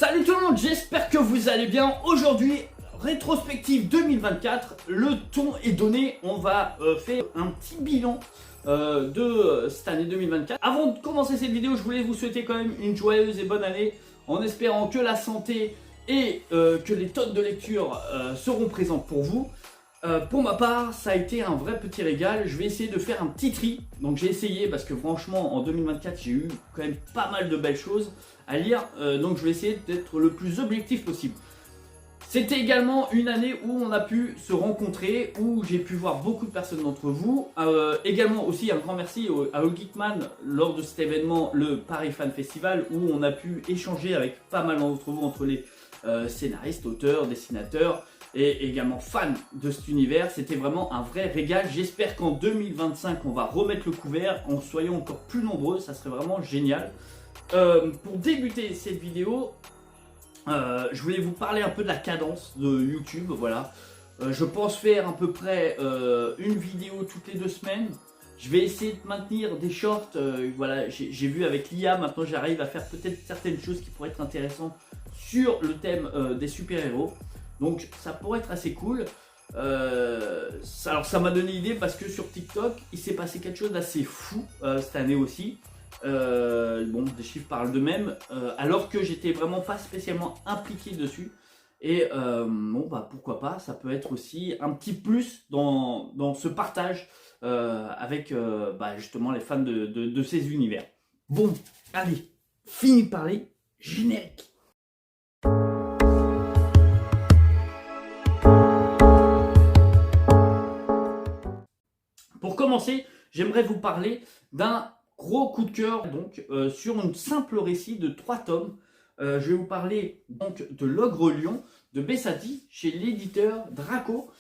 Salut tout le monde, j'espère que vous allez bien. Aujourd'hui, rétrospective 2024, le ton est donné. On va faire un petit bilan de cette année 2024. Avant de commencer cette vidéo, je voulais vous souhaiter quand même une joyeuse et bonne année, en espérant que la santé et que les tonnes de lecture seront présentes pour vous. Pour ma part, ça a été un vrai petit régal. Je vais essayer de faire un petit tri. Donc j'ai essayé parce que franchement en 2024 j'ai eu quand même pas mal de belles choses à lire. Donc je vais essayer d'être le plus objectif possible. C'était également une année où on a pu se rencontrer, où j'ai pu voir beaucoup de personnes d'entre vous. Également aussi un grand merci à Geekman lors de cet événement, le Paris Fan Festival, où on a pu échanger avec pas mal d'entre vous, entre les scénaristes, auteurs, dessinateurs et également fans de cet univers. C'était vraiment un vrai régal. J'espère qu'en 2025 on va remettre le couvert en soyant encore plus nombreux, ça serait vraiment génial. Pour débuter cette vidéo, je voulais vous parler un peu de la cadence de YouTube. Voilà, je pense faire à peu près une vidéo toutes les 2 semaines. Je vais essayer de maintenir des shorts. Voilà, j'ai vu avec l'IA, maintenant j'arrive à faire peut-être certaines choses qui pourraient être intéressantes sur le thème des super-héros. Donc ça pourrait être assez cool. Alors ça m'a donné l'idée parce que sur TikTok, il s'est passé quelque chose d'assez fou cette année aussi. Bon, des chiffres parlent d'eux-mêmes, alors que j'étais vraiment pas spécialement impliqué dessus. Et bon, bah pourquoi pas, ça peut être aussi un petit plus dans ce partage avec bah, justement les fans de ces univers. Bon, allez, fini de parler, générique. Pour commencer, j'aimerais vous parler d'un gros coup de cœur donc sur un simple récit de 3 tomes. Je vais vous parler donc de L'Ogre Lion de Bessati chez l'éditeur Draco.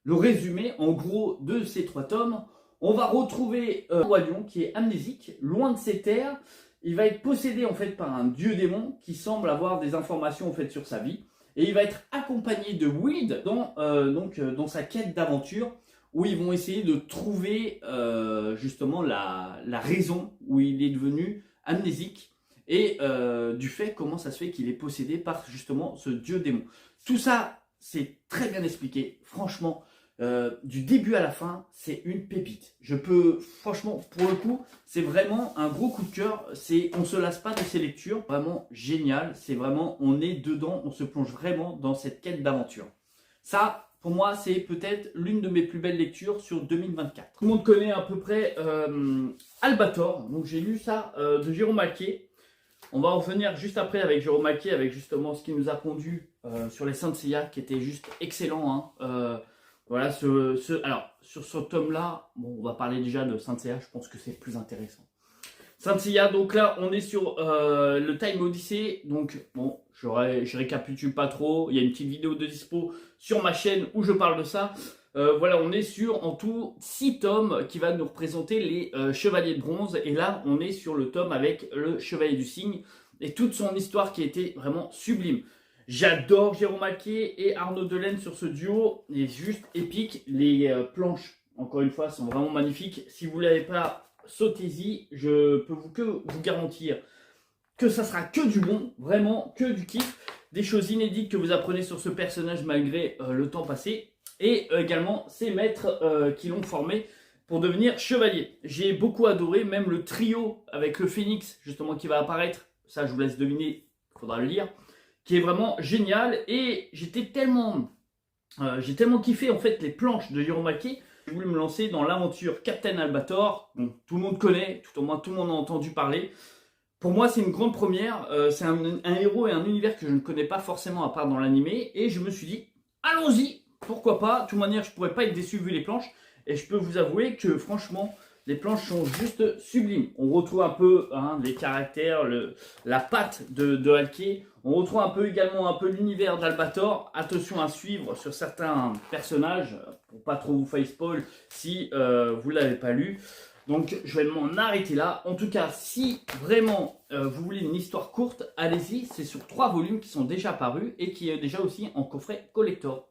Le résumé en gros de ces 3 tomes, on va retrouver un roi lion qui est amnésique, loin de ses terres. Il va être possédé en fait par un dieu démon qui semble avoir des informations en fait sur sa vie, et il va être accompagné de Wild dans sa quête d'aventure, où ils vont essayer de trouver justement la raison où il est devenu amnésique, et du fait comment ça se fait qu'il est possédé par justement ce dieu démon. Tout ça, c'est très bien expliqué, franchement, du début à la fin, c'est une pépite. Franchement, pour le coup, c'est vraiment un gros coup de cœur. On se lasse pas de ces lectures, vraiment génial. C'est vraiment, on est dedans, on se plonge vraiment dans cette quête d'aventure. Ça, pour moi, c'est peut-être l'une de mes plus belles lectures sur 2024. Tout le monde connaît à peu près Albator. Donc j'ai lu ça de Jérôme Alquier. On va en revenir juste après avec Jérôme Alquier, avec justement ce qui nous a pondu sur les Saint Seiya, qui était juste excellent. Hein. Voilà, alors sur ce tome-là, bon, on va parler déjà de Saint Seiya, je pense que c'est plus intéressant. Saint Seiya, donc là, on est sur le Time Odyssey. Donc, bon, je récapitule pas trop. Il y a une petite vidéo de dispo sur ma chaîne où je parle de ça. Voilà, on est sur en tout 6 tomes qui va nous représenter les Chevaliers de Bronze. Et là, on est sur le tome avec le Chevalier du Cygne et toute son histoire qui était vraiment sublime. J'adore Jérôme Alquier et Arnaud Delaine sur ce duo. Il est juste épique. Les planches, encore une fois, sont vraiment magnifiques. Si vous ne l'avez pas, sautez-y, je peux vous garantir que ça sera que du bon, vraiment que du kiff, des choses inédites que vous apprenez sur ce personnage malgré le temps passé, et également ces maîtres qui l'ont formé pour devenir chevalier. J'ai beaucoup adoré, même le trio avec le phénix justement qui va apparaître, ça je vous laisse deviner, il faudra le lire, qui est vraiment génial. Et j'ai tellement kiffé en fait les planches de Jérôme Alquier. J'ai voulu me lancer dans l'aventure Captain Albator. Bon, tout le monde connaît, tout au moins tout le monde a entendu parler. Pour moi, c'est une grande première. C'est un héros et un univers que je ne connais pas forcément à part dans l'animé. Et je me suis dit, allons-y, pourquoi pas. De toute manière, je ne pourrais pas être déçu vu les planches. Et je peux vous avouer que franchement, les planches sont juste sublimes. On retrouve un peu les caractères, la patte de Alquier. On retrouve également l'univers d'Albator. Attention à suivre sur certains personnages, pour pas trop vous faire spoil si vous ne l'avez pas lu. Donc je vais m'en arrêter là. En tout cas, si vraiment vous voulez une histoire courte, allez-y. C'est sur 3 volumes qui sont déjà parus et qui est déjà aussi en coffret collector.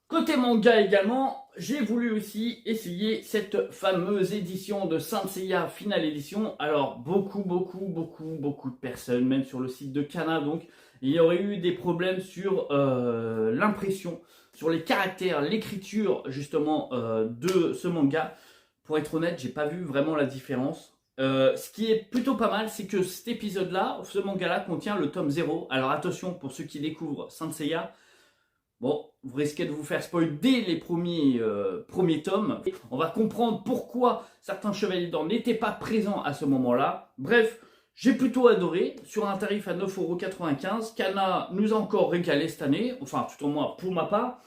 Côté manga également, j'ai voulu aussi essayer cette fameuse édition de Saint Seiya Final Edition. Alors beaucoup de personnes, même sur le site de Kana, donc il y aurait eu des problèmes sur l'impression, sur les caractères, l'écriture justement de ce manga. Pour être honnête, j'ai pas vu vraiment la différence. Ce qui est plutôt pas mal, c'est que cet épisode-là, ce manga-là contient le tome 0. Alors attention, pour ceux qui découvrent Saint Seiya, bon, vous risquez de vous faire spoil dès les premiers tomes. On va comprendre pourquoi certains chevaliers d'or n'étaient pas présents à ce moment-là. Bref, j'ai plutôt adoré, sur un tarif à 9,95 €. Kana nous a encore régalé cette année, enfin tout au moins pour ma part.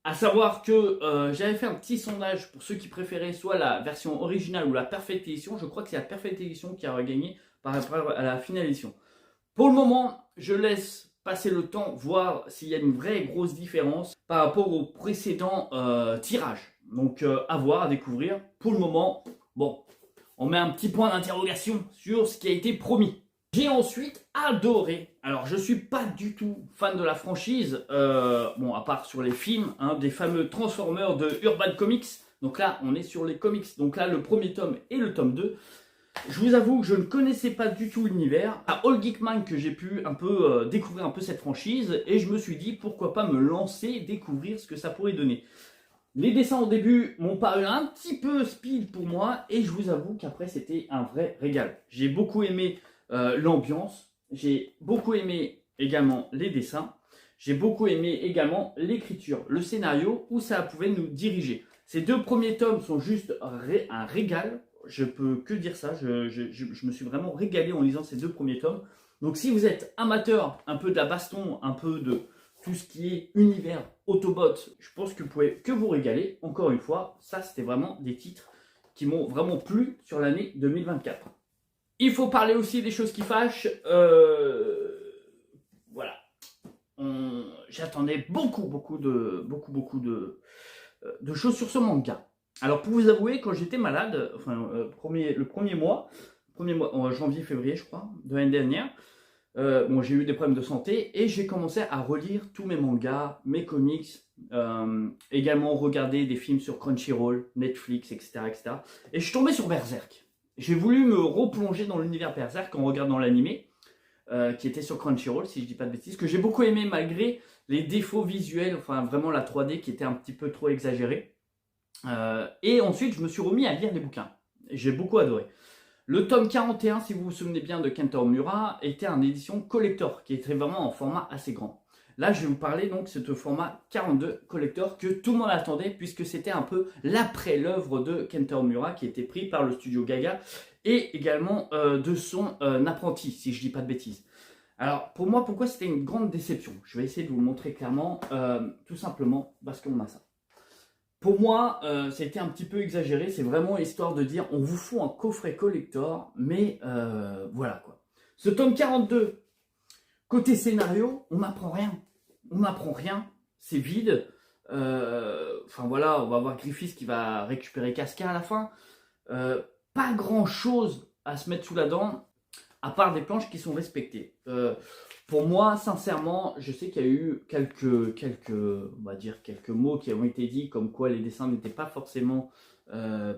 À savoir que j'avais fait un petit sondage pour ceux qui préféraient soit la version originale ou la Perfect Edition. Je crois que c'est la Perfect Edition qui a gagné par rapport à la Final Edition. Pour le moment, je laisse passer le temps, voir s'il y a une vraie grosse différence par rapport au précédent tirage. Donc à voir, à découvrir. Pour le moment, bon, on met un petit point d'interrogation sur ce qui a été promis. J'ai ensuite adoré, alors je suis pas du tout fan de la franchise, bon à part sur les films, hein, des fameux Transformers de Urban Comics, donc là on est sur les comics, donc là le premier tome et le tome 2. Je vous avoue que je ne connaissais pas du tout l'univers, à All Geekman que j'ai pu un peu découvrir un peu cette franchise, et je me suis dit pourquoi pas me lancer, découvrir ce que ça pourrait donner. Les dessins au début m'ont paru un petit peu speed pour moi, et je vous avoue qu'après c'était un vrai régal. J'ai beaucoup aimé l'ambiance, j'ai beaucoup aimé également les dessins, j'ai beaucoup aimé également l'écriture, le scénario où ça pouvait nous diriger. Ces deux premiers tomes sont juste un régal, je peux que dire ça, je me suis vraiment régalé en lisant ces deux premiers tomes. Donc si vous êtes amateur un peu de la baston, un peu de tout ce qui est univers Autobot, je pense que vous pouvez que vous régaler. Encore une fois, ça c'était vraiment des titres qui m'ont vraiment plu sur l'année 2024. Il faut parler aussi des choses qui fâchent. Voilà. J'attendais beaucoup de choses sur ce manga. Alors pour vous avouer, quand j'étais malade, enfin le premier mois, en janvier-février je crois, de l'année dernière, bon, j'ai eu des problèmes de santé et j'ai commencé à relire tous mes mangas, mes comics, également regarder des films sur Crunchyroll, Netflix, etc. Et je suis tombé sur Berserk. J'ai voulu me replonger dans l'univers Berserk en regardant l'animé, qui était sur Crunchyroll, si je dis pas de bêtises, que j'ai beaucoup aimé malgré les défauts visuels, enfin vraiment la 3D qui était un petit peu trop exagérée. Et ensuite, je me suis remis à lire des bouquins. J'ai beaucoup adoré. Le tome 41, si vous vous souvenez bien de Kento Mura, était en édition collector, qui était vraiment en format assez grand. Là, je vais vous parler donc de ce format 42 collector que tout le monde attendait, puisque c'était un peu l'après-l'œuvre de Kento Mura, qui était pris par le studio Gaga, et également de son apprenti, si je dis pas de bêtises. Alors, pour moi, pourquoi c'était une grande déception? Je vais essayer de vous le montrer clairement, tout simplement parce qu'on a ça. Pour moi, c'était un petit peu exagéré, c'est vraiment histoire de dire on vous fout un coffret collector, mais voilà quoi. Ce tome 42, côté scénario, on n'apprend rien. On n'apprend rien, c'est vide. Enfin voilà, on va voir Griffiths qui va récupérer Casca à la fin. Pas grand chose à se mettre sous la dent, à part des planches qui sont respectées. Pour moi, sincèrement, je sais qu'il y a eu quelques mots qui ont été dits, comme quoi les dessins n'étaient pas forcément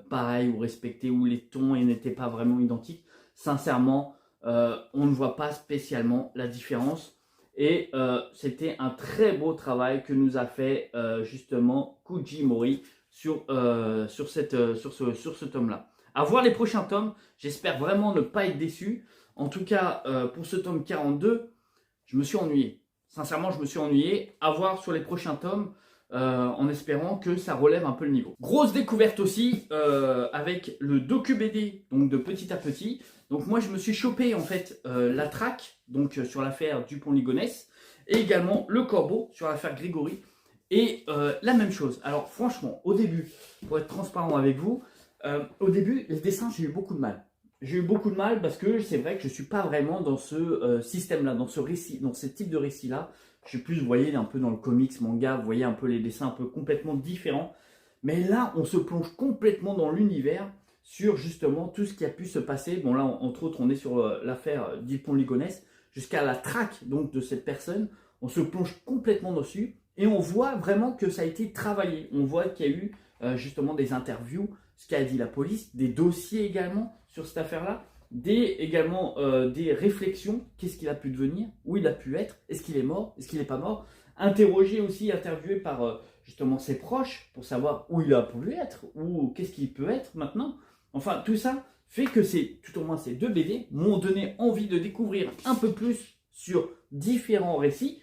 pareils ou respectés, ou les tons n'étaient pas vraiment identiques. Sincèrement, on ne voit pas spécialement la différence. Et c'était un très beau travail que nous a fait justement Koji Mori sur ce tome-là. À voir les prochains tomes, j'espère vraiment ne pas être déçu. En tout cas, pour ce tome 42, je me suis ennuyé. Sincèrement, je me suis ennuyé. À voir sur les prochains tomes, en espérant que ça relève un peu le niveau. Grosse découverte aussi avec le docu BD, donc de petit à petit. Donc moi, je me suis chopé en fait la traque, donc sur l'affaire Dupont-Ligonnès, et également le corbeau sur l'affaire Grégory. Et la même chose. Alors franchement, au début, pour être transparent avec vous, au début, les dessins, j'ai eu beaucoup de mal. J'ai eu beaucoup de mal parce que c'est vrai que je ne suis pas vraiment dans ce système-là, dans ce récit, dans ce type de récit-là. Je suis plus, vous voyez, un peu dans le comics, manga, vous voyez un peu les dessins un peu complètement différents. Mais là, on se plonge complètement dans l'univers sur justement tout ce qui a pu se passer. Bon là, entre autres, on est sur l'affaire Dupont-Ligonnès, jusqu'à la traque donc de cette personne. On se plonge complètement dessus et on voit vraiment que ça a été travaillé. On voit qu'il y a eu justement des interviews, ce qu'a dit la police, des dossiers également sur cette affaire-là. également des réflexions. Qu'est-ce qu'il a pu devenir? Où il a pu être? Est-ce qu'il est mort? Est-ce qu'il n'est pas mort? Interrogé aussi, interviewé par justement ses proches pour savoir où il a pu être ou qu'est-ce qu'il peut être maintenant. Enfin, tout ça fait que tout au moins ces 2 BD m'ont donné envie de découvrir un peu plus sur différents récits.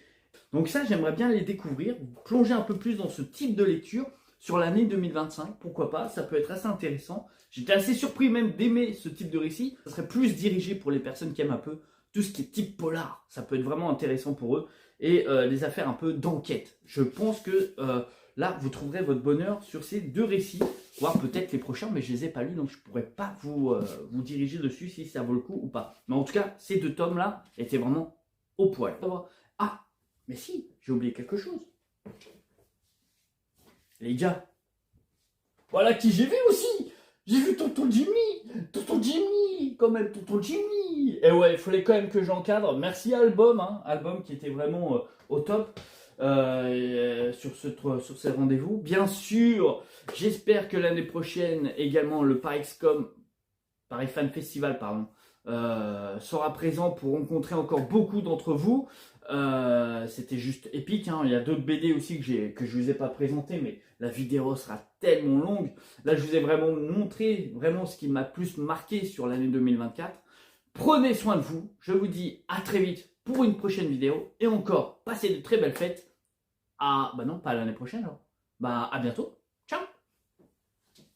Donc ça, j'aimerais bien les découvrir, plonger un peu plus dans ce type de lecture sur l'année 2025, pourquoi pas, ça peut être assez intéressant. J'étais assez surpris même d'aimer ce type de récit. Ça serait plus dirigé pour les personnes qui aiment un peu tout ce qui est type polar. Ça peut être vraiment intéressant pour eux. Et les affaires un peu d'enquête. Je pense que là, vous trouverez votre bonheur sur ces 2 récits, voire peut-être les prochains, mais je les ai pas lus, donc je pourrais pas vous diriger dessus si ça vaut le coup ou pas. Mais en tout cas, ces 2 tomes-là étaient vraiment au poil. Ah, mais si, j'ai oublié quelque chose. Les gars, voilà qui j'ai vu aussi. J'ai vu Tonton Jimmy, quand même, Tonton Jimmy. Et ouais, il fallait quand même que j'encadre. Merci à Album, hein, Album qui était vraiment au top sur ces rendez-vous. Bien sûr, j'espère que l'année prochaine, également, le Paris Fan Festival, pardon, sera présent pour rencontrer encore beaucoup d'entre vous. C'était juste épique, hein. Il y a d'autres BD aussi que je ne vous ai pas présenté, mais la vidéo sera tellement longue. Là, je vous ai vraiment montré vraiment ce qui m'a plus marqué sur l'année 2024. Prenez soin de vous. Je vous dis à très vite pour une prochaine vidéo. Et encore, passez de très belles fêtes. Bah non, pas l'année prochaine. Alors. Bah à bientôt.